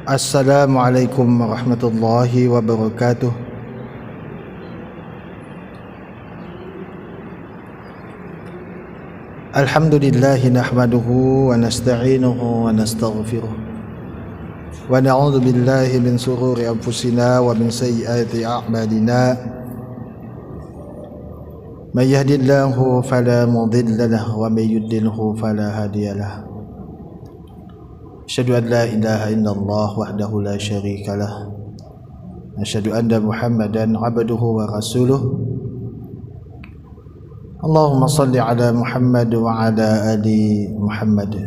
Assalamualaikum warahmatullahi wabarakatuh. Alhamdulillahi nahmaduhu wa nasta'inuhu wa nastaghfiruh wa na'udzu billahi min shururi anfusina wa min sayyiati a'malina. May yahdihillahu fala mudilla lahu wa may yudlilhu fala hadiyalah. Asyhadu an la ilaha illallah wahdahu la syarika lah. Asyhadu anna Muhammadan abduhu wa rasuluh. Allahumma salli ala Muhammad wa ala ali Muhammad.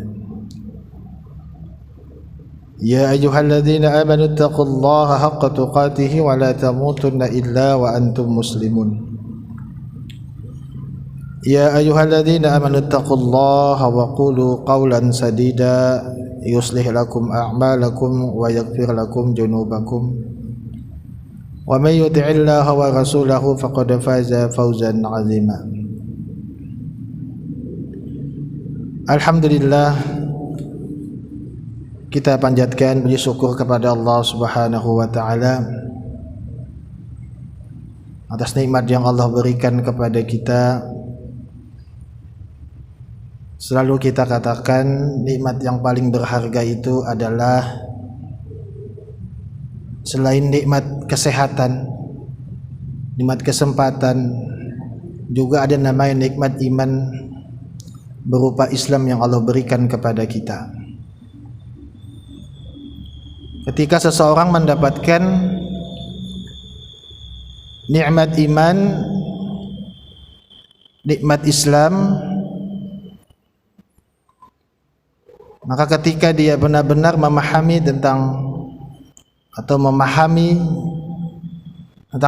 Ya ayyuhalladzina amanu taqullaha haqqa tuqatih wa la tamutunna illa wa antum muslimun. Ya ayyuhalladzina amanu taqullaha wa qulu qawlan sadida yuslih lakum a'malakum wa yaghfir lakum junubakum wa may yuti'illaha wa rasulahu faqad faza fawzan 'azima. Alhamdulillah, kita panjatkan puji syukur kepada Allah Subhanahu wa taala atas nikmat yang Allah berikan kepada kita. Selalu kita katakan nikmat yang paling berharga itu adalah selain nikmat kesehatan, nikmat kesempatan, juga ada namanya nikmat iman berupa Islam yang Allah berikan kepada kita. Ketika seseorang mendapatkan nikmat iman, nikmat Islam, maka ketika dia benar-benar memahami tentang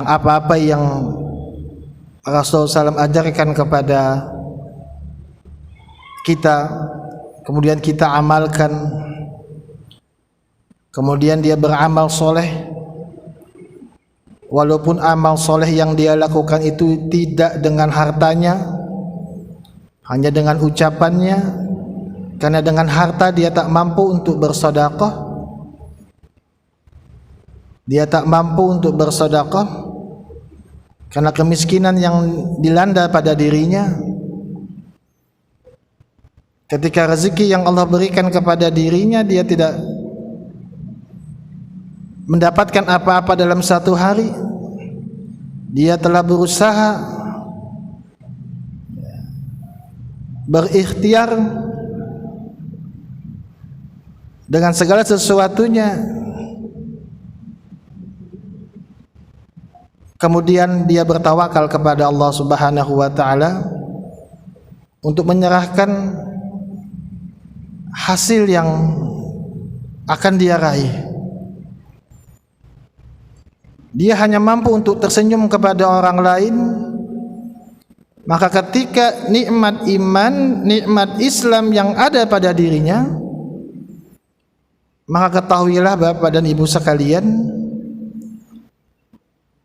apa-apa yang Rasul SAW ajarkan kepada kita, kemudian kita amalkan, kemudian dia beramal soleh, walaupun amal soleh yang dia lakukan itu tidak dengan hartanya, hanya dengan ucapannya. Karena dengan harta dia tak mampu untuk bersedekah, dia tak mampu untuk bersedekah karena kemiskinan yang dilanda pada dirinya. Ketika rezeki yang Allah berikan kepada dirinya, dia tidak mendapatkan apa-apa dalam satu hari. Dia telah berusaha, berikhtiar dengan segala sesuatunya, kemudian dia bertawakal kepada Allah Subhanahu wa taala untuk menyerahkan hasil yang akan dia raih. Dia hanya mampu untuk tersenyum kepada orang lain. Maka ketika nikmat iman, nikmat Islam yang ada pada dirinya, maka ketahuilah Bapak dan Ibu sekalian,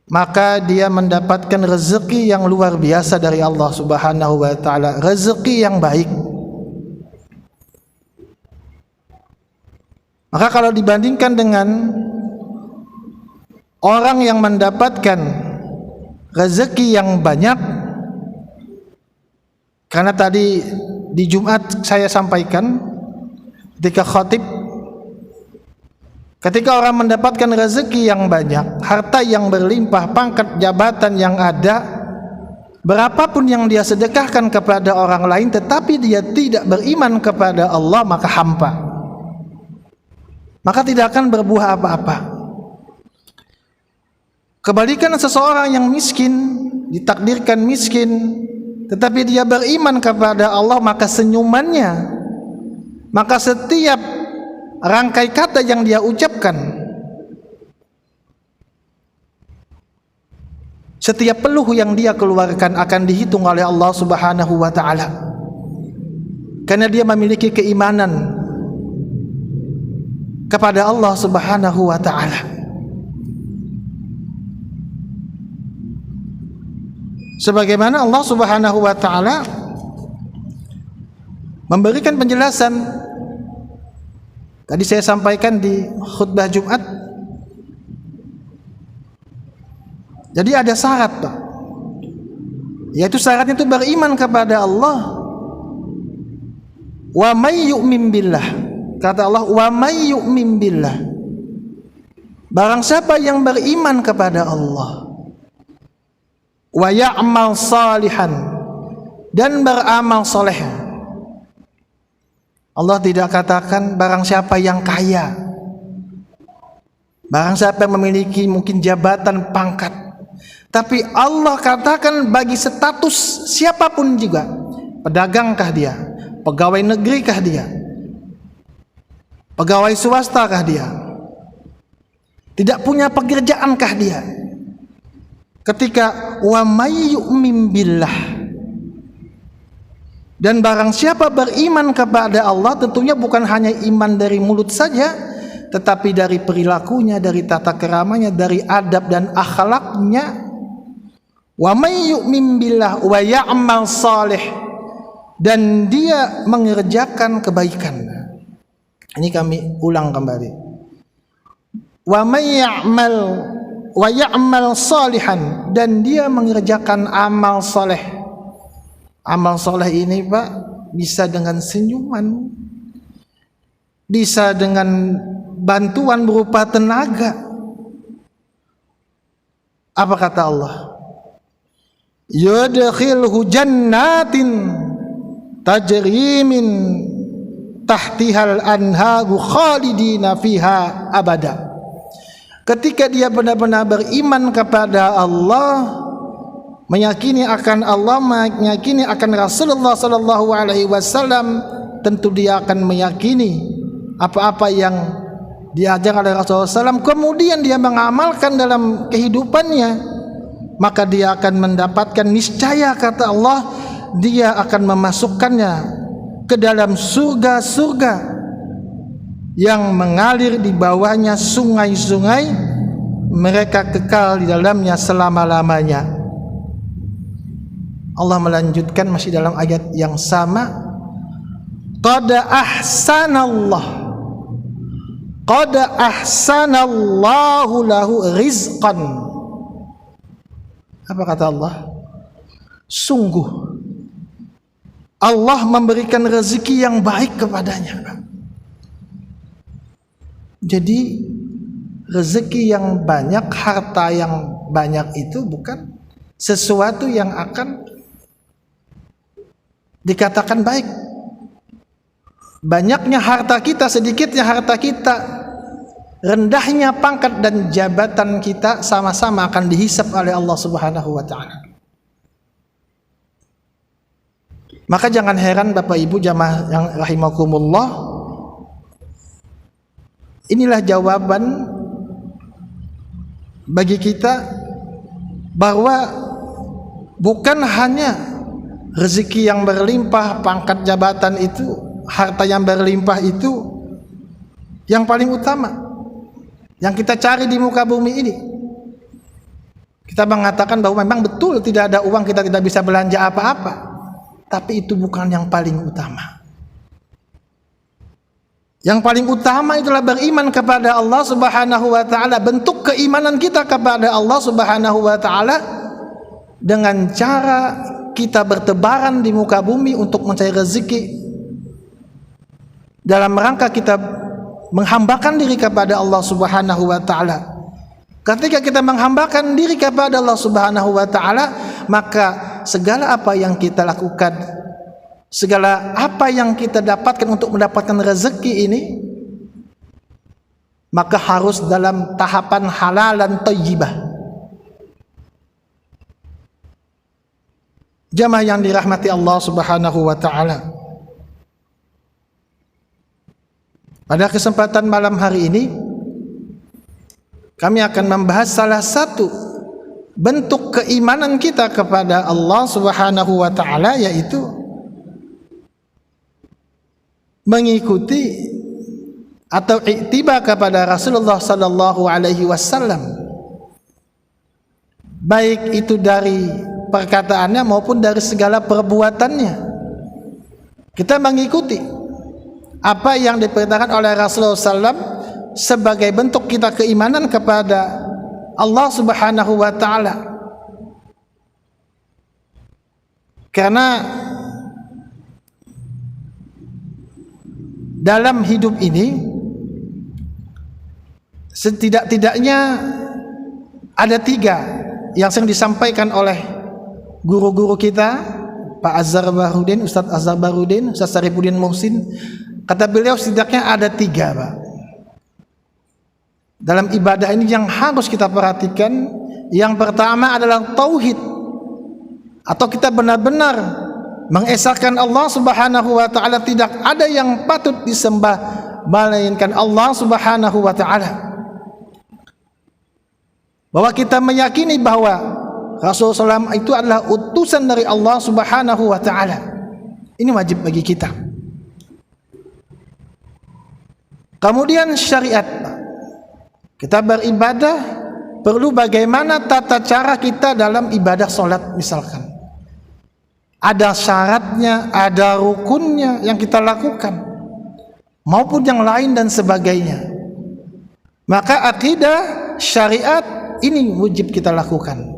maka dia mendapatkan rezeki yang luar biasa dari Allah Subhanahu wa taala, rezeki yang baik. Maka kalau dibandingkan dengan orang yang mendapatkan rezeki yang banyak, karena tadi di Jumat saya sampaikan ketika khatib, ketika orang mendapatkan rezeki yang banyak, harta yang berlimpah, pangkat jabatan yang ada, berapapun yang dia sedekahkan kepada orang lain, tetapi dia tidak beriman kepada Allah, maka hampa, maka tidak akan berbuah apa-apa. Kebalikan seseorang yang miskin, ditakdirkan miskin, tetapi dia beriman kepada Allah, maka senyumannya, maka setiap rangkai kata yang dia ucapkan, setiap peluh yang dia keluarkan akan dihitung oleh Allah Subhanahu wa taala, karena dia memiliki keimanan kepada Allah Subhanahu wa taala. Sebagaimana Allah Subhanahu wa taala memberikan penjelasan Tadi saya sampaikan di khutbah Jumat. Jadi ada syarat, Pak. Yaitu syaratnya itu beriman kepada Allah. Wa may yu'min billah. Kata Allah, wa may yu'min billah. Barang siapa yang beriman kepada Allah, wa ya'mal salihan, dan beramal soleh. Allah tidak katakan barang siapa yang kaya, barang siapa yang memiliki mungkin jabatan, pangkat. Tapi Allah katakan bagi status siapapun juga, pedagangkah dia, pegawai negeri kah dia, pegawai swasta kah dia, tidak punya pekerjaan kah dia, ketika wa may yu'min billah, dan barang siapa beriman kepada Allah, tentunya bukan hanya iman dari mulut saja, tetapi dari perilakunya, dari tata keramanya, dari adab dan akhlaknya. Wa may yu'min billah wa ya'mal salih, dan dia mengerjakan kebaikan. Ini kami ulang kembali. Wa may ya'mal salihan, dan dia mengerjakan amal saleh. Amal soleh ini, Pak, bisa dengan senyuman, bisa dengan bantuan berupa tenaga. Apa kata Allah? Yudkhilhu jannatin tajri min tahtihal anharu khalidina fiha abada. Ketika dia benar-benar beriman kepada Allah, meyakini akan Allah, meyakini akan Rasulullah sallallahu alaihi wasallam, tentu dia akan meyakini apa-apa yang diajar oleh Rasulullah SAW, kemudian dia mengamalkan dalam kehidupannya, maka dia akan mendapatkan niscaya, kata Allah, dia akan memasukkannya ke dalam surga-surga yang mengalir di bawahnya sungai-sungai, mereka kekal di dalamnya selama-lamanya. Allah melanjutkan masih dalam ayat yang sama, qad ahsanallahu lahu rizqan. Apa kata Allah? Sungguh Allah memberikan rezeki yang baik kepadanya. Jadi rezeki yang banyak, harta yang banyak itu bukan sesuatu yang akan dikatakan baik. Banyaknya harta kita, sedikitnya harta kita, rendahnya pangkat dan jabatan kita, sama-sama akan dihisab oleh Allah Subhanahu wa taala. Maka jangan heran Bapak Ibu jamaah yang rahimakumullah, inilah jawaban bagi kita bahwa bukan hanya rezeki yang berlimpah, pangkat jabatan itu, harta yang berlimpah itu yang paling utama yang kita cari di muka bumi ini. Kita mengatakan bahwa memang betul tidak ada uang kita tidak bisa belanja apa-apa, tapi itu bukan yang paling utama. Yang paling utama itulah beriman kepada Allah Subhanahu wa taala. Bentuk keimanan kita kepada Allah Subhanahu wa taala dengan cara kita bertebaran di muka bumi untuk mencari rezeki, dalam rangka kita menghambakan diri kepada Allah Subhanahu wa taala. Ketika kita menghambakan diri kepada Allah Subhanahu wa taala, maka segala apa yang kita lakukan, segala apa yang kita dapatkan untuk mendapatkan rezeki ini, maka harus dalam tahapan halal dan thayyibah. Jamaah yang dirahmati Allah Subhanahu wa taala, pada kesempatan malam hari ini kami akan membahas salah satu bentuk keimanan kita kepada Allah Subhanahu wa taala, yaitu mengikuti atau iktiba kepada Rasulullah sallallahu alaihi wasallam, baik itu dari perkataannya maupun dari segala perbuatannya. Kita mengikuti apa yang diperintahkan oleh Rasulullah SAW sebagai bentuk kita keimanan kepada Allah Subhanahu wa taala. Karena dalam hidup ini setidak-tidaknya ada 3 yang sering disampaikan oleh guru-guru kita, Pak Azhar Barudin, Ustadz Azhar Barudin, Ustadz Sarifuddin Muhsin. Kata beliau setidaknya ada 3, Pak, dalam ibadah ini yang harus kita perhatikan. Yang pertama adalah tauhid, atau kita benar-benar mengesahkan Allah Subhanahu wa taala, tidak ada yang patut disembah melainkan Allah Subhanahu wa taala. Bahwa kita meyakini bahwa Rasulullah SAW itu adalah utusan dari Allah Subhanahu wa taala. Ini wajib bagi kita. Kemudian syariat. Kita beribadah perlu bagaimana tata cara kita dalam ibadah sholat misalkan. Ada syaratnya, ada rukunnya yang kita lakukan, maupun yang lain dan sebagainya. Maka akidah, syariat ini wajib kita lakukan.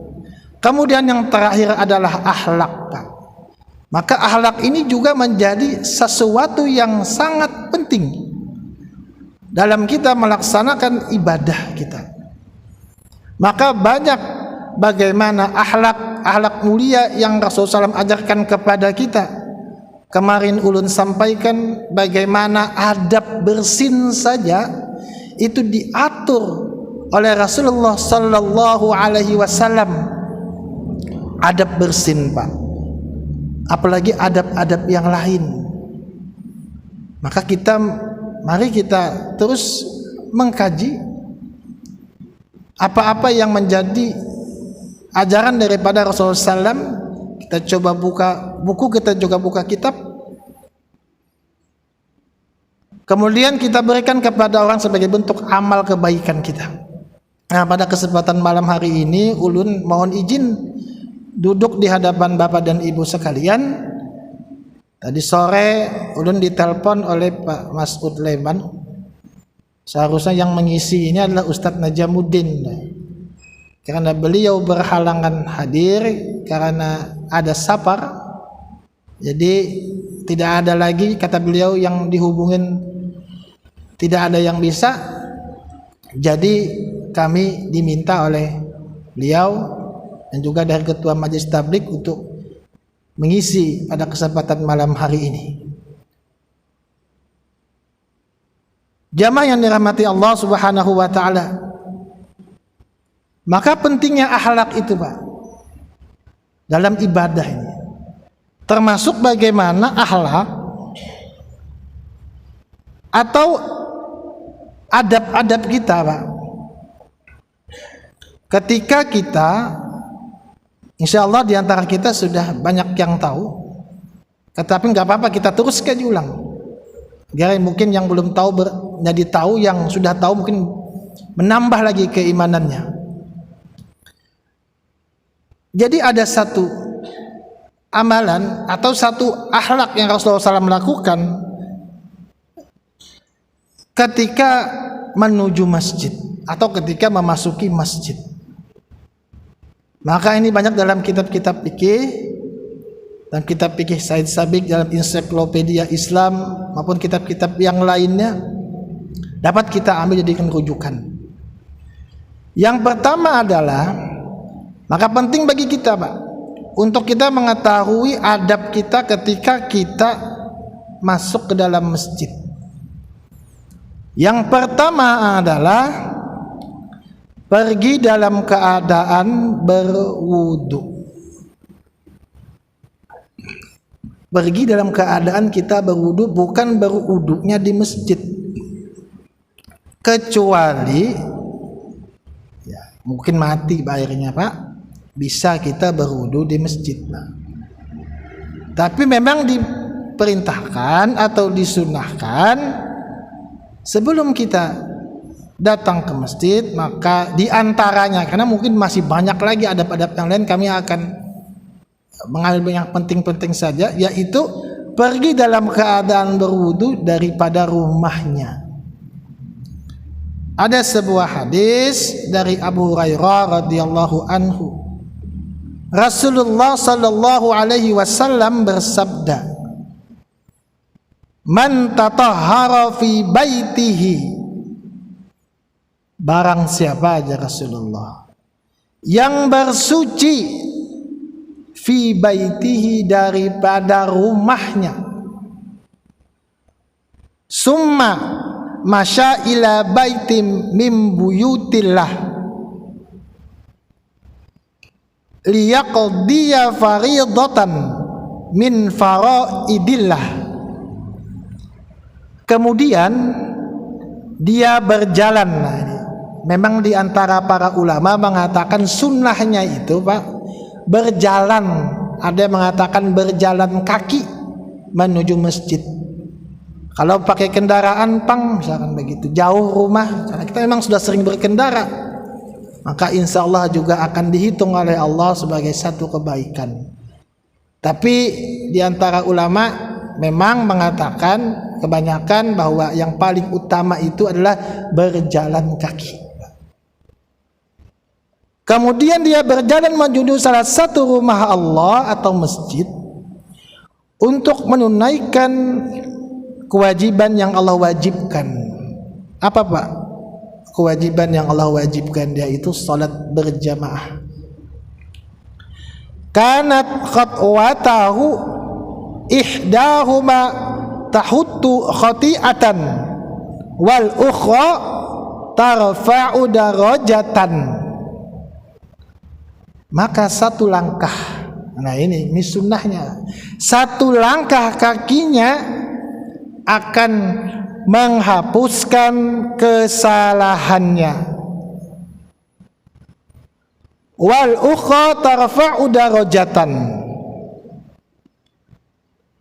Kemudian yang terakhir adalah akhlak, Pak. Maka akhlak ini juga menjadi sesuatu yang sangat penting dalam kita melaksanakan ibadah kita. Maka banyak bagaimana akhlak mulia yang Rasulullah SAW ajarkan kepada kita. Kemarin ulun sampaikan bagaimana adab bersin saja itu diatur oleh Rasulullah Sallallahu Alaihi Wasallam. Adab bersin, Pak, apalagi adab-adab yang lain. Maka mari kita terus mengkaji apa-apa yang menjadi ajaran daripada Rasulullah SAW. Kita coba buka buku, kita juga buka kitab, kemudian kita berikan kepada orang sebagai bentuk amal kebaikan kita. Nah, pada kesempatan malam hari ini ulun mohon izin duduk di hadapan Bapak dan Ibu sekalian. Tadi sore ulun ditelepon oleh Pak Mas'ud Leman. Seharusnya yang mengisi ini adalah Ustadz Najamuddin, karena beliau berhalangan hadir karena ada safar. Jadi tidak ada lagi, kata beliau, yang dihubungin, tidak ada yang bisa. Jadi kami diminta oleh beliau dan juga dari Ketua Majelis Tabligh untuk mengisi pada kesempatan malam hari ini. Jamaah yang dirahmati Allah Subhanahu wa taala. Maka pentingnya akhlak itu, Pak, dalam ibadah ini. Termasuk bagaimana akhlak atau adab-adab kita, Pak. Ketika kita, insya Allah di antara kita sudah banyak yang tahu, tetapi nggak apa-apa, kita terus kaji ulang. Biar mungkin yang belum tahu jadi tahu, yang sudah tahu mungkin menambah lagi keimanannya. Jadi ada satu amalan atau satu akhlak yang Rasulullah SAW lakukan ketika menuju masjid atau ketika memasuki masjid. Maka ini banyak dalam kitab-kitab fikih, dan kitab fikih Said Sabiq dalam Ensiklopedia Islam maupun kitab-kitab yang lainnya dapat kita ambil jadikan rujukan. Yang pertama adalah, maka penting bagi kita, Pak, untuk kita mengetahui adab kita ketika kita masuk ke dalam masjid. Yang pertama adalah pergi dalam keadaan berwudu. Pergi dalam keadaan kita berwudu, bukan berwudunya di masjid. Kecuali ya, mungkin mati airnya, Pak, bisa kita berwudu di masjid. Nah, tapi memang diperintahkan atau disunahkan sebelum kita datang ke masjid, maka diantaranya, karena mungkin masih banyak lagi adab-adab yang lain, kami akan mengambil yang penting-penting saja, yaitu pergi dalam keadaan berwudu daripada rumahnya. Ada sebuah hadis dari Abu Hurairah radhiyallahu anhu. Rasulullah sallallahu alaihi wasallam bersabda, "Man tatahhara fi baitihi." Barang siapa aja Rasulullah yang bersuci fi baitihi daripada rumahnya, summa masya ila baitim min buyutillah liyaqdiya faridatan min faraidillah. Kemudian dia berjalan. Memang di antara para ulama mengatakan sunnahnya itu Pak berjalan. Ada yang mengatakan berjalan kaki menuju masjid. Kalau pakai kendaraan pang misalkan begitu jauh rumah, karena kita memang sudah sering berkendara, maka insya Allah juga akan dihitung oleh Allah sebagai satu kebaikan. Tapi di antara ulama memang mengatakan kebanyakan bahwa yang paling utama itu adalah berjalan kaki. Kemudian dia berjalan menuju salah satu rumah Allah atau masjid untuk menunaikan kewajiban yang Allah wajibkan. Apa Pak? Kewajiban yang Allah wajibkan, yaitu salat berjamaah. Kanat khatwatahu ihdahuma tahuttu khati'atan wal ukhra tarfa'u darajatan. Maka satu langkah, nah ini sunnahnya, satu langkah kakinya akan menghapuskan kesalahannya. Wal ukhra tarfa'u darajatan,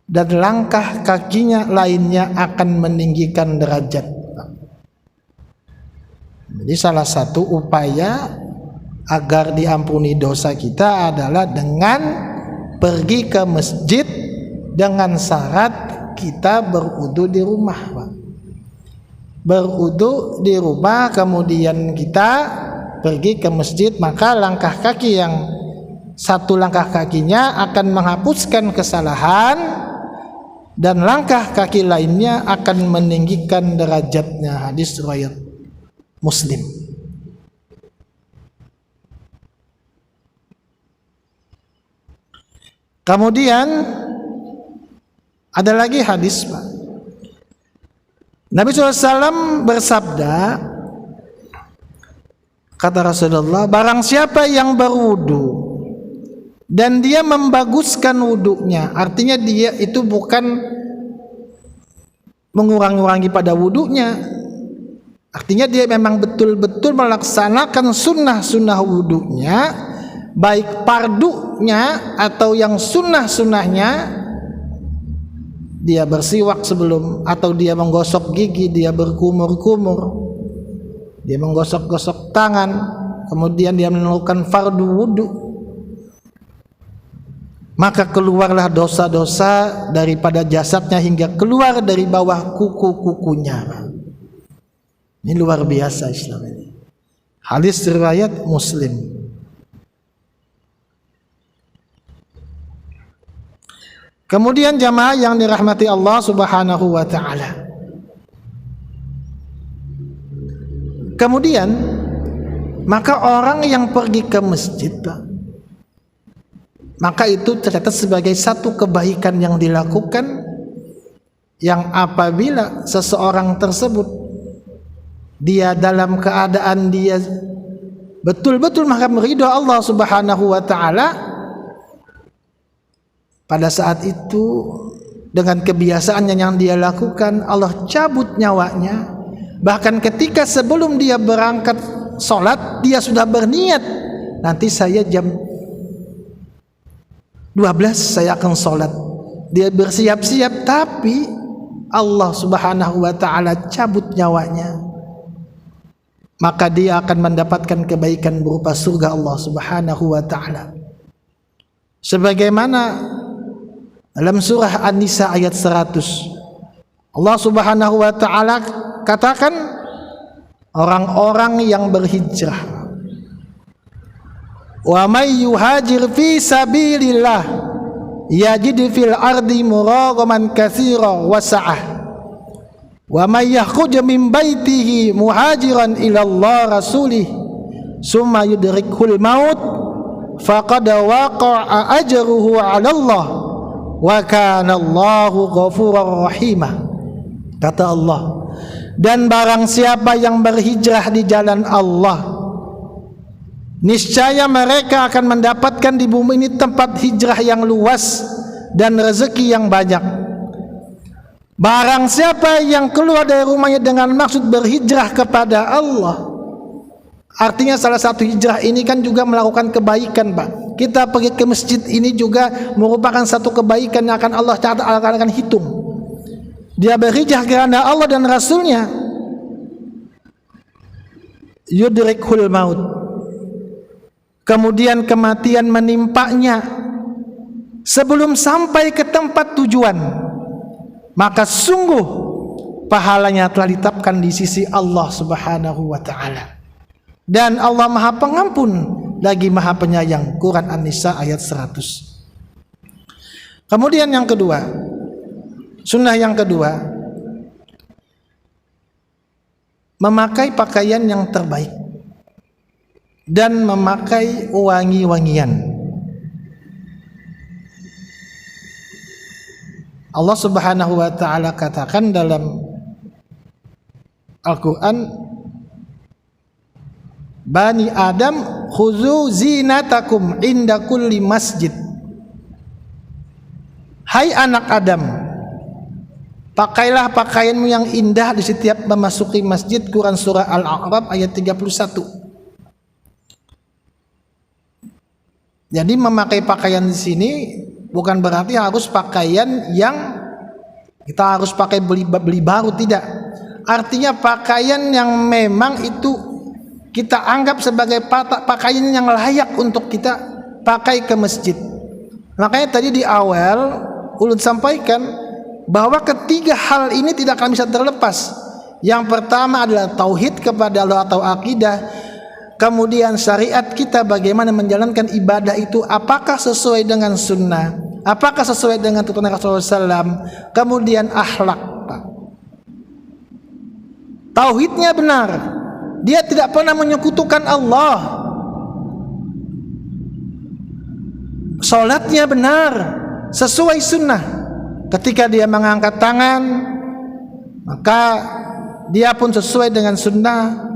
dan langkah kakinya lainnya akan meninggikan derajat. Jadi salah satu upaya agar diampuni dosa kita adalah dengan pergi ke masjid dengan syarat kita berwudu di rumah, Pak. Berwudu di rumah kemudian kita pergi ke masjid, maka langkah kaki yang satu langkah kakinya akan menghapuskan kesalahan dan langkah kaki lainnya akan meninggikan derajatnya. Hadis riwayat Muslim. Kemudian ada lagi hadis, Pak. Nabi SAW bersabda, kata Rasulullah, barang siapa yang berwudu dan dia membaguskan wudunya, artinya dia itu bukan mengurang-urangi pada wudunya, artinya dia memang betul-betul melaksanakan sunnah-sunnah wudunya, baik pardunya atau yang sunnah-sunnahnya. Dia bersiwak sebelum, atau dia menggosok gigi, dia berkumur-kumur, dia menggosok-gosok tangan, kemudian dia melakukan fardu wudu, maka keluarlah dosa-dosa daripada jasadnya hingga keluar dari bawah kuku-kukunya. Ini luar biasa Islam ini. Hadis riwayat Muslim. Kemudian jamaah yang dirahmati Allah Subhanahu wa taala. Kemudian maka orang yang pergi ke masjid, maka itu tercatat sebagai satu kebaikan yang dilakukan, yang apabila seseorang tersebut dia dalam keadaan dia betul-betul meridho Allah Subhanahu wa taala, pada saat itu dengan kebiasaannya yang dia lakukan, Allah cabut nyawanya. Bahkan ketika sebelum dia berangkat sholat, dia sudah berniat, nanti saya jam 12 saya akan sholat. Dia bersiap-siap, tapi Allah Subhanahu wa ta'ala cabut nyawanya. Maka dia akan mendapatkan kebaikan berupa surga Allah Subhanahu wa ta'ala. Sebagaimana Dalam surah An-Nisa ayat 100, Allah Subhanahu wa taala katakan orang-orang yang berhijrah, wa may yuhajir fi sabilillah yajid fil ardi muragaman katsira wa sa'ah wa may yakhruj min baitihi muhajiran ila Allah rasulih summa yudrikhul maut faqad waqa'a ajruhu 'ala Allah wa kana Allahu ghafurur rahimah. Kata Allah, dan barang siapa yang berhijrah di jalan Allah, niscaya mereka akan mendapatkan di bumi ini tempat hijrah yang luas dan rezeki yang banyak. Barang siapa yang keluar dari rumahnya dengan maksud berhijrah kepada Allah, artinya salah satu hijrah ini kan juga melakukan kebaikan, Pak. Kita pergi ke masjid ini juga merupakan satu kebaikan yang akan Allah akan hitung. Dia berhijrah karena Allah dan Rasulnya. Yudrikhul maut, kemudian kematian menimpanya sebelum sampai ke tempat tujuan, maka sungguh pahalanya telah ditetapkan di sisi Allah Subhanahu wa taala. Dan Allah Maha Pengampun lagi Maha Penyayang. Quran An-Nisa ayat 100. Kemudian yang kedua, sunnah yang kedua, memakai pakaian yang terbaik dan memakai wangi-wangian. Allah Subhanahu wa taala katakan dalam Al-Qur'an, Bani Adam khuzu zinatakum inda kulli masjid. Hai anak Adam, pakailah pakaianmu yang indah di setiap memasuki masjid. Quran surah Al-A'raf ayat 31. Jadi memakai pakaian di sini bukan berarti harus pakaian yang kita harus pakai beli baru, tidak. Artinya pakaian yang memang itu kita anggap sebagai pakaian yang layak untuk kita pakai ke masjid. Makanya tadi di awal ulun sampaikan bahwa ketiga hal ini tidak akan bisa terlepas. Yang pertama adalah tauhid kepada Allah atau akidah. Kemudian syariat kita bagaimana menjalankan ibadah itu, apakah sesuai dengan sunnah, apakah sesuai dengan tuntunan Rasulullah SAW. Kemudian akhlak, Pak. Tauhidnya benar, dia tidak pernah menyekutukan Allah. Salatnya benar, sesuai sunnah. Ketika dia mengangkat tangan, maka dia pun sesuai dengan sunnah.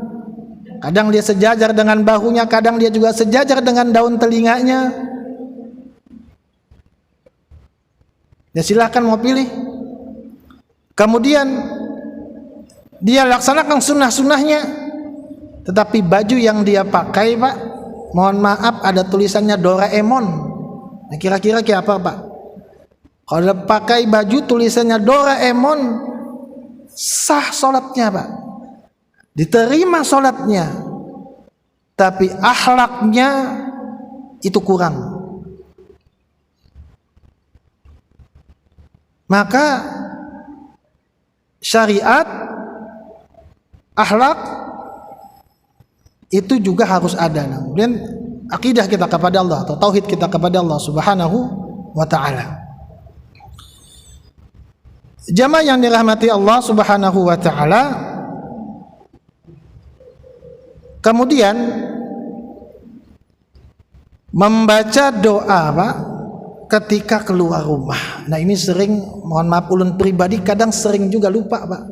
Kadang dia sejajar dengan bahunya, kadang dia juga sejajar dengan daun telinganya. Ya silahkan mau pilih. Kemudian dia laksanakan sunnah-sunnahnya. Tetapi baju yang dia pakai, Pak, mohon maaf ada tulisannya Doraemon. Nah, kira-kira kayak apa, Pak? Kalau pakai baju tulisannya Doraemon, sah sholatnya, Pak, diterima sholatnya, tapi akhlaknya itu kurang. Maka syariat, akhlak itu juga harus ada. Kemudian akidah kita kepada Allah atau tauhid kita kepada Allah Subhanahu wa taala. Jamaah yang dirahmati Allah Subhanahu wa taala, kemudian membaca doa, Pak, ketika keluar rumah. Nah, ini sering, mohon maaf ulun pribadi kadang sering juga lupa, Pak.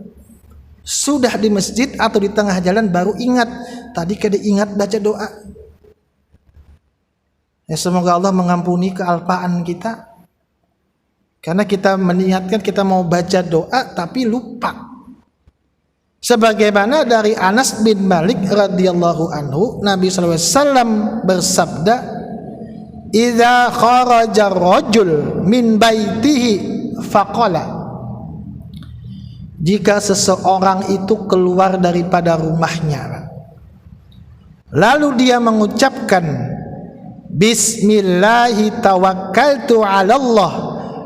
Sudah di masjid atau di tengah jalan baru ingat, tadi kada ingat baca doa. Ya, semoga Allah mengampuni kealpaan kita. Karena kita meniatkan kita mau baca doa tapi lupa. Sebagaimana dari Anas bin Malik radhiyallahu anhu, Nabi sallallahu alaihi wasallam bersabda, "Idza kharaja rajul min baitihi faqala." Jika seseorang itu keluar daripada rumahnya, lalu dia mengucapkan, "Bismillahi tawakkaltu 'ala Allah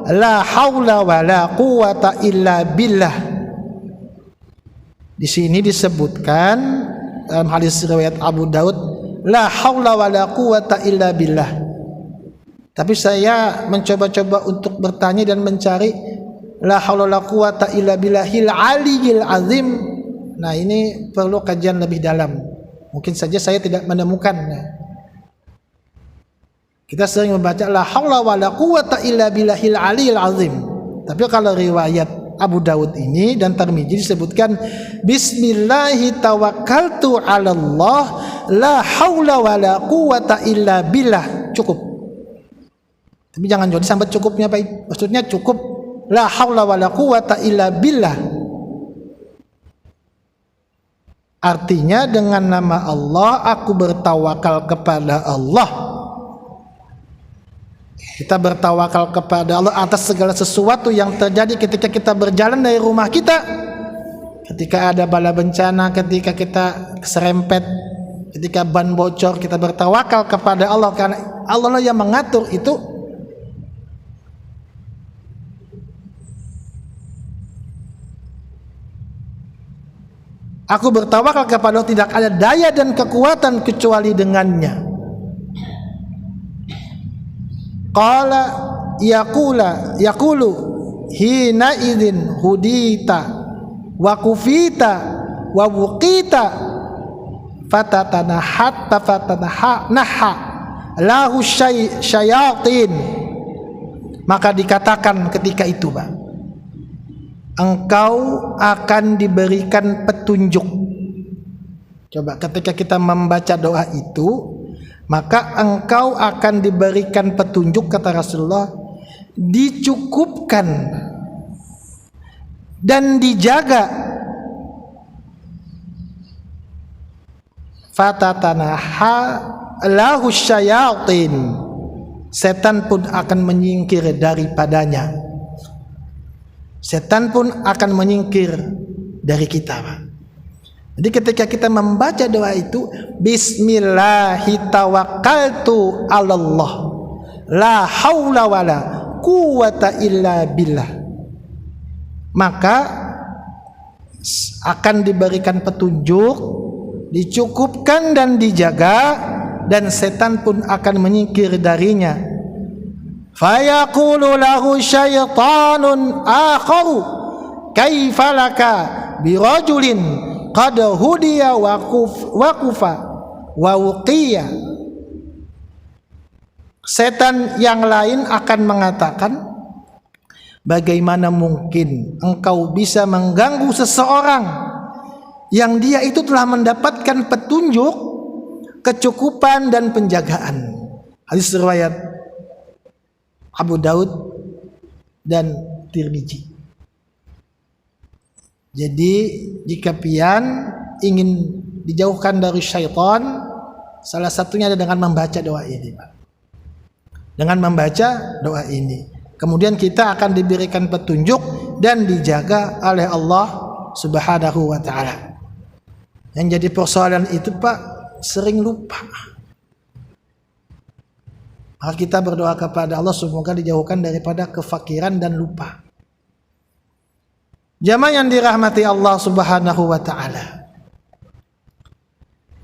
la haula wala quwata illa billah. Di sini disebutkan dalam hadis riwayat Abu Daud, la haula wala quwata illa billah. Tapi saya mencoba-coba untuk bertanya dan mencari la haula wala quwata illa billahil aliyil azim. Nah, ini perlu kajian lebih dalam. Mungkin saja saya tidak menemukannya. Kita sering membaca la haula wala quwata illa billahil aliyil azim. Tapi kalau riwayat Abu Daud ini dan Tirmidzi disebutkan bismillahi tawakkaltu 'ala Allah la haula wala quwata illa billah. Cukup. Tapi jangan jadi sampai cukupnya baik. Maksudnya cukup la haula wala quwata illa billah. Artinya dengan nama Allah aku bertawakal kepada Allah. Kita bertawakal kepada Allah atas segala sesuatu yang terjadi ketika kita berjalan dari rumah kita, ketika ada bala bencana, ketika kita keserempet, ketika ban bocor, kita bertawakal kepada Allah karena Allah lah yang mengatur itu. Aku bertawakal kepada Allah, tidak ada daya dan kekuatan kecuali dengannya. Qala yaqulu hina idzin hudita wa kufita wa wuqita fatatanahat naha lahu syayatin. Maka dikatakan ketika itu, Pak, engkau akan diberikan petunjuk. Coba ketika kita membaca doa itu, maka engkau akan diberikan petunjuk, kata Rasulullah, dicukupkan dan dijaga. Fatatanaha lahu syayatin, setan pun akan menyingkir daripadanya. Setan pun akan menyingkir dari kita, Pak. Jadi ketika kita membaca doa itu, bismillahi tawakkaltu 'alallah la haula wala quwata illa billah, maka akan diberikan petunjuk, dicukupkan dan dijaga, dan setan pun akan menyingkir darinya. Fayaqulu lahu syaitanun akharu kaifa laka birajulin qad hudiya wa kufa wa wuqiya. Setan yang lain akan mengatakan, bagaimana mungkin engkau bisa mengganggu seseorang yang dia itu telah mendapatkan petunjuk, kecukupan dan penjagaan. Hadis riwayat Abu Daud dan Tirmidzi. Jadi jika pian ingin dijauhkan dari syaitan, salah satunya ada dengan membaca doa ini, Pak. Dengan membaca doa ini, kemudian kita akan diberikan petunjuk dan dijaga oleh Allah Subhanahu wa ta'ala. Yang jadi persoalan itu, Pak, sering lupa. Maka kita berdoa kepada Allah semoga dijauhkan daripada kefakiran dan lupa. Jamaah yang dirahmati Allah Subhanahu wa ta'ala.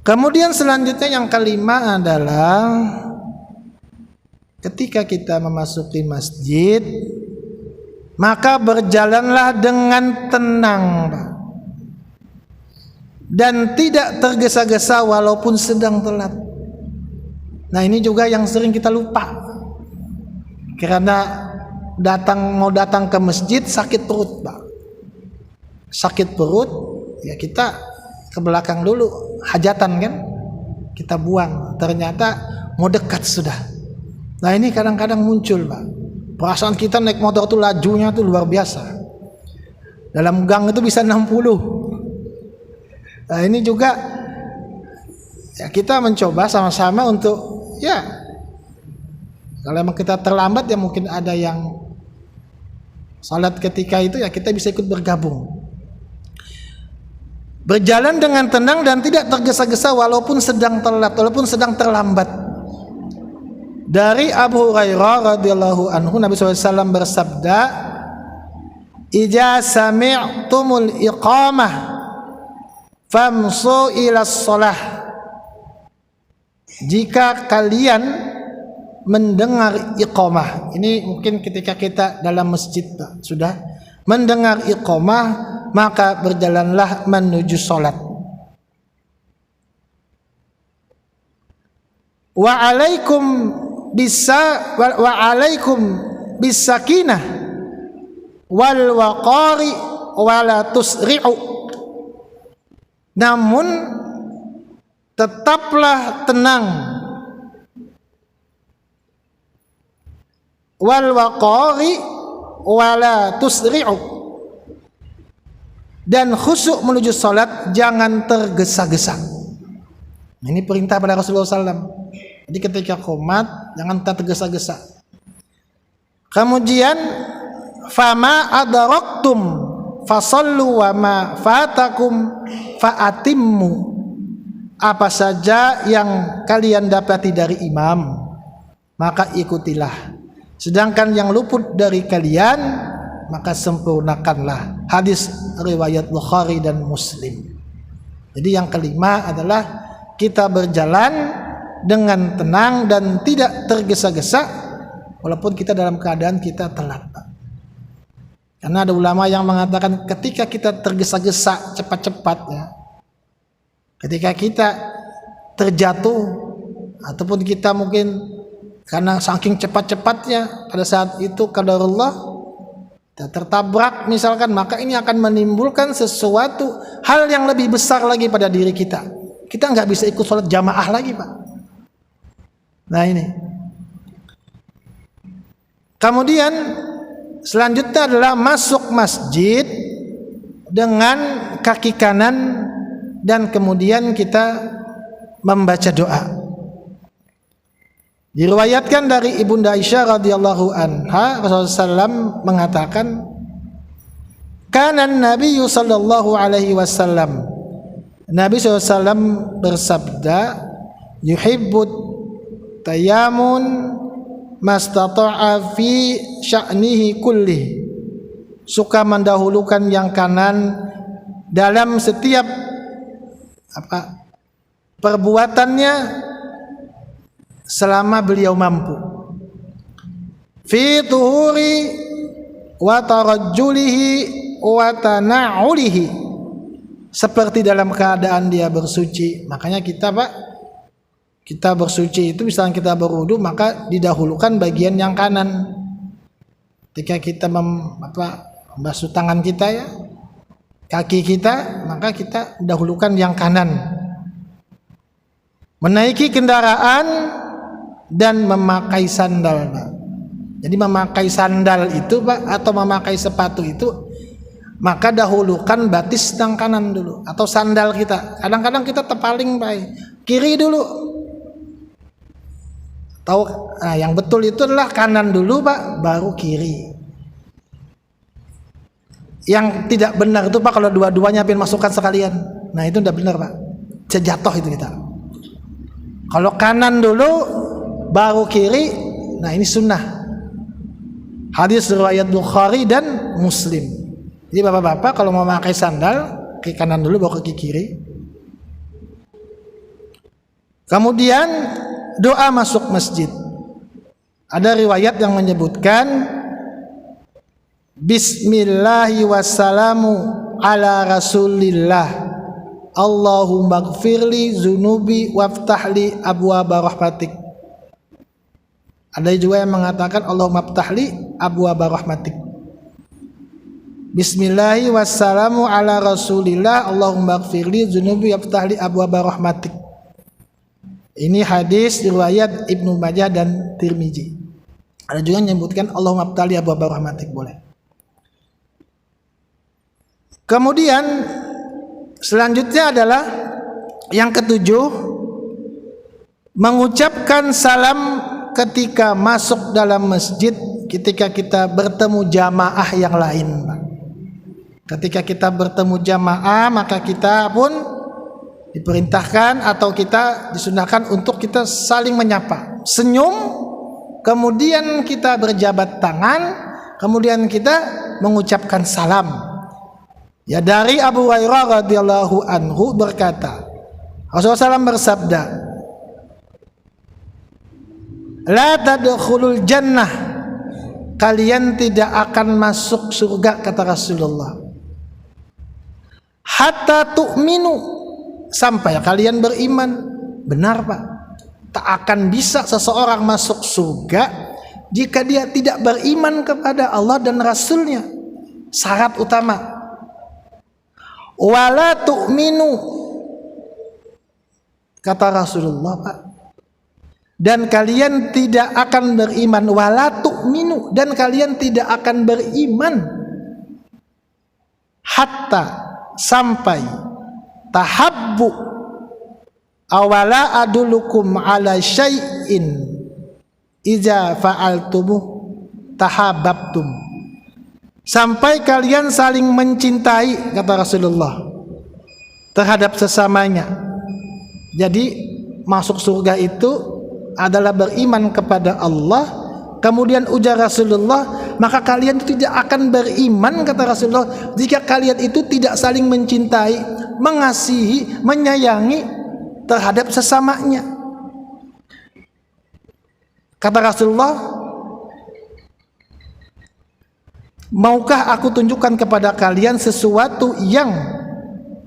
Kemudian selanjutnya yang kelima adalah ketika kita memasuki masjid, maka berjalanlah dengan tenang dan tidak tergesa-gesa walaupun sedang telat. Nah, ini juga yang sering kita lupa. Karena mau datang ke masjid sakit perut, Pak. Sakit perut, ya kita ke belakang dulu, hajatan kan, kita buang, ternyata mau dekat sudah. Nah, ini kadang-kadang muncul, Pak. Perasaan kita naik motor tuh lajunya tuh luar biasa, dalam gang itu bisa 60. Nah, ini juga ya kita mencoba sama-sama untuk ya, kalau emang kita terlambat ya mungkin ada yang salat ketika itu ya kita bisa ikut bergabung. Berjalan dengan tenang dan tidak tergesa-gesa walaupun sedang telat, walaupun sedang terlambat. Dari Abu Hurairah radhiyallahu anhu, Nabi SAW bersabda, "Idza sami'tumul iqamah famsu ila shalah." Jika kalian mendengar iqamah, ini mungkin ketika kita dalam masjid sudah mendengar iqamah, maka berjalanlah menuju salat. Wa alaikum bisakinah wal waqari wala tusri'u. Namun tetaplah tenang, wal waqari wala tusri'u, dan khusyuk menuju salat, jangan tergesa-gesa. Ini perintah pada Rasulullah SAW. Jadi ketika qomat jangan tergesa-gesa. Kemudian fama adraktum fasallu wa ma fatakum faatimmu. Apa saja yang kalian dapati dari imam, maka ikutilah. Sedangkan yang luput dari kalian, maka sempurnakanlah. Hadis riwayat Bukhari dan Muslim. Jadi yang kelima adalah kita berjalan dengan tenang dan tidak tergesa-gesa, walaupun kita dalam keadaan kita telat. Karena ada ulama yang mengatakan ketika kita tergesa-gesa cepat-cepat ya, ketika kita terjatuh ataupun kita mungkin karena saking cepat-cepatnya pada saat itu qadarullah tertabrak misalkan, maka ini akan menimbulkan sesuatu hal yang lebih besar lagi pada diri kita. Kita nggak bisa ikut sholat jamaah lagi, Pak. Nah ini. Kemudian selanjutnya adalah masuk masjid dengan kaki kanan dan kemudian kita membaca doa. Diriwayatkan dari Ibunda Aisyah radhiyallahu anha, Rasulullah SAW mengatakan, "Kana Nabi sallallahu alaihi wasallam." Nabi SAW bersabda, "Yuhibbut tayamun mastata'a fi sya'nihi kulli." Suka mendahulukan yang kanan dalam setiap perbuatannya selama beliau mampu. Fi tuhuri wa tarajjulihi wa tana'ulihi. Seperti dalam keadaan dia bersuci. Makanya kita kita bersuci itu misalnya kita berwudu, maka didahulukan bagian yang kanan. Ketika kita membasuh tangan kita ya, kaki kita, maka kita dahulukan yang kanan. Menaiki kendaraan dan memakai sandal, Pak. Jadi memakai sandal itu, Pak, atau memakai sepatu itu, maka dahulukan batis yang kanan dulu atau sandal kita. Kadang-kadang kita terpaling baik kiri dulu. Tahu? Nah, yang betul itu adalah kanan dulu, Pak, baru kiri. Yang tidak benar itu, Pak, kalau dua-duanya pengen masukkan sekalian. Nah, itu tidak benar, Pak. Jatuh itu kita. Kalau kanan dulu baru kiri, nah ini sunnah. Hadis riwayat Bukhari dan Muslim. Jadi bapak-bapak kalau mau memakai sandal, ke kanan dulu baru ke kiri. Kemudian doa masuk masjid. Ada riwayat yang menyebutkan Bismillahi wassalamu ala rasulillah, Allahumma gfirli zunubi waftahli abwaaba rahmatik. Ada juga yang mengatakan Allahumma ftahli abwaaba rahmatik. Bismillahi wassalamu ala rasulillah, Allahumma gfirli zunubi waftahli abwaaba rahmatik. Ini hadis riwayat Ibnu Majah dan Tirmizi. Ada juga yang menyebutkan Allahumma ftahli abwaaba rahmatik, boleh. Kemudian selanjutnya adalah yang ketujuh, mengucapkan salam ketika masuk dalam masjid ketika kita bertemu jamaah yang lain. Ketika kita bertemu jamaah, maka kita pun diperintahkan atau kita disunahkan untuk kita saling menyapa, senyum kemudian kita berjabat tangan, kemudian kita mengucapkan salam. Ya, dari Abu Hurairah radhiyallahu anhu berkata, Rasulullah SAW bersabda, la tadkhulul jannah, kalian tidak akan masuk surga, kata Rasulullah, hatta tu'minu, sampai kalian beriman. Benar Pak, tak akan bisa seseorang masuk surga jika dia tidak beriman kepada Allah dan Rasulnya. Syarat utama. Wala tu'minu, kata Rasulullah Pak, dan kalian tidak akan beriman. Wala tu'minu, dan kalian tidak akan beriman hatta, sampai, tahabbu, awala adulukum ala syai'in iza fa'altumuh tahabbtum, sampai kalian saling mencintai, kata Rasulullah, terhadap sesamanya. Jadi masuk surga itu adalah beriman kepada Allah. Kemudian ujar Rasulullah, maka kalian itu tidak akan beriman, kata Rasulullah, jika kalian itu tidak saling mencintai, mengasihi, menyayangi terhadap sesamanya. Kata Rasulullah, maukah aku tunjukkan kepada kalian sesuatu yang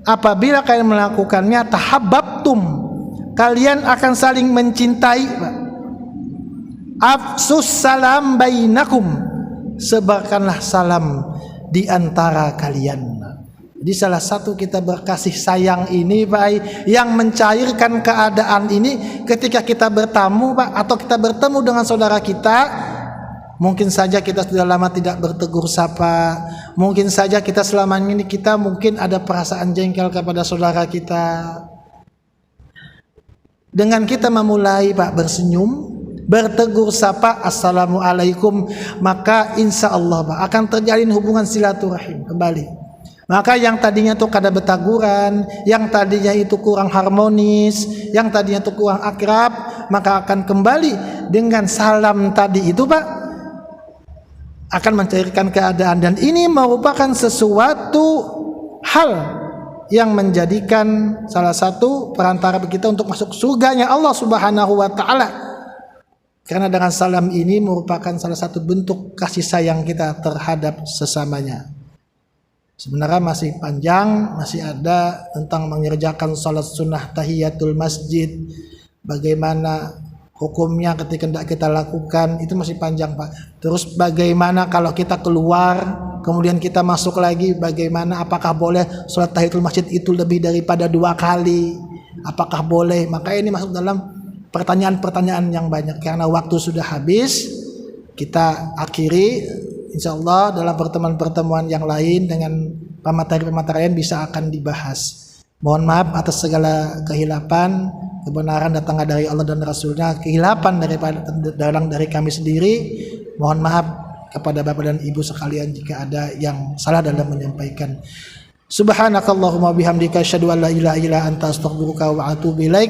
apabila kalian melakukannya, tahabbtum, kalian akan saling mencintai. Afsus salam bainakum, sebarkanlah salam di antara kalian. Jadi salah satu kita berkasih sayang ini Pak, yang mencairkan keadaan ini ketika kita bertamu Pak, atau kita bertemu dengan saudara kita. Mungkin saja kita sudah lama tidak bertegur sapa, mungkin saja kita selama ini kita mungkin ada perasaan jengkel kepada saudara kita. Dengan kita memulai Pak bersenyum, bertegur sapa, assalamualaikum, maka insya Allah Pak akan terjalin hubungan silaturahim kembali. Maka yang tadinya tuh kada betaguran, yang tadinya itu kurang harmonis, yang tadinya itu kurang akrab, maka akan kembali dengan salam tadi itu Pak, akan mencairkan keadaan. Dan ini merupakan sesuatu hal yang menjadikan salah satu perantara kita untuk masuk surganya Allah Subhanahu wa Ta'ala. Karena dengan salam ini merupakan salah satu bentuk kasih sayang kita terhadap sesamanya. Sebenarnya masih panjang, masih ada tentang mengerjakan salat sunnah tahiyatul masjid, bagaimana hukumnya ketika tidak kita lakukan, itu masih panjang Pak. Terus bagaimana kalau kita keluar kemudian kita masuk lagi, bagaimana, apakah boleh salat tahiyatul masjid itu lebih daripada 2 kali, apakah boleh? Maka ini masuk dalam pertanyaan-pertanyaan yang banyak. Karena waktu sudah habis, kita akhiri. InsyaAllah dalam pertemuan-pertemuan yang lain dengan pemateri-pemateri lain bisa akan dibahas. Mohon maaf atas segala kehilapan. Kebenaran datang dari Allah dan Rasulnya, kehilapan dari kami sendiri. Mohon maaf kepada Bapak dan Ibu sekalian jika ada yang salah dalam menyampaikan. Subhanakallahumma bihamdika asyhadu an la ilaha illa anta astaghfiruka wa atubu ilaik.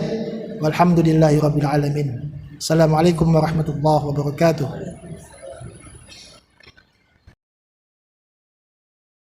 Walhamdulillahirabbil alamin. Assalamualaikum warahmatullahi wabarakatuh.